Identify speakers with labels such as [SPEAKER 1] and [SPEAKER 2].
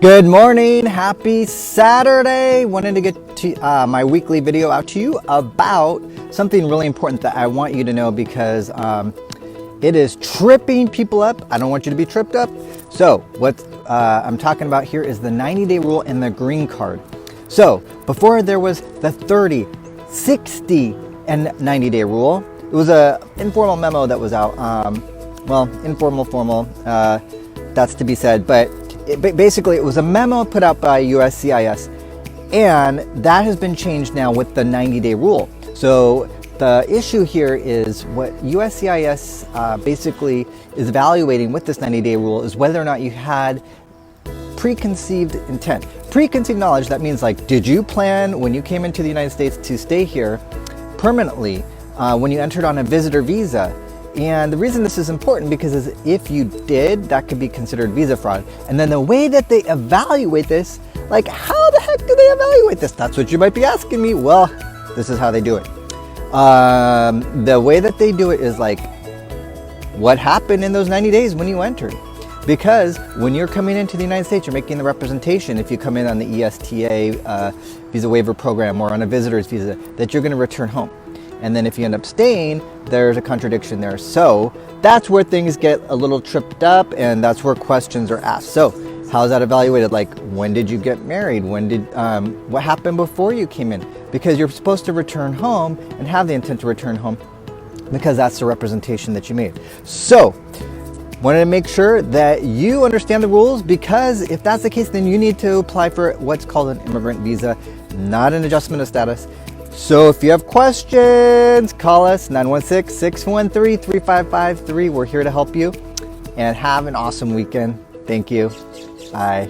[SPEAKER 1] Good morning, happy Saturday. Wanted to get to my weekly video out to you about something really important that I want you to know because it is tripping people up. I don't want you to be tripped up. So what I'm talking about here is the 90-day rule and the green card. So before there was the 30, 60, and 90-day rule. It was a informal memo that was out. Well, informal, formal, that's to be said, but basically it was a memo put out by USCIS, and that has been changed now with the 90-day rule. So the issue here is what USCIS basically is evaluating with this 90-day rule is whether or not you had preconceived intent. Preconceived knowledge, that means like, did you plan when you came into the United States to stay here permanently when you entered on a visitor visa? And the reason this is important because if you did, that could be considered visa fraud. And then the way that they evaluate this, like how the heck do they evaluate this? That's what you might be asking me. Well, this is how they do it. The way that they do it is like, what happened in those 90 days when you entered? Because when you're coming into the United States, you're making the representation, if you come in on the ESTA visa waiver program or on a visitor's visa, that you're going to return home. And then if you end up staying, there's a contradiction there. So that's where things get a little tripped up, and that's where questions are asked. So how is that evaluated? Like, when did you get married? When did what happened before you came in? Because you're supposed to return home and have the intent to return home because that's the representation that you made. So wanted to make sure that you understand the rules, because if that's the case, then you need to apply for what's called an immigrant visa, not an adjustment of status. So if you have questions, call us 916-613-3553. We're here to help you, and have an awesome weekend. Thank you. Bye.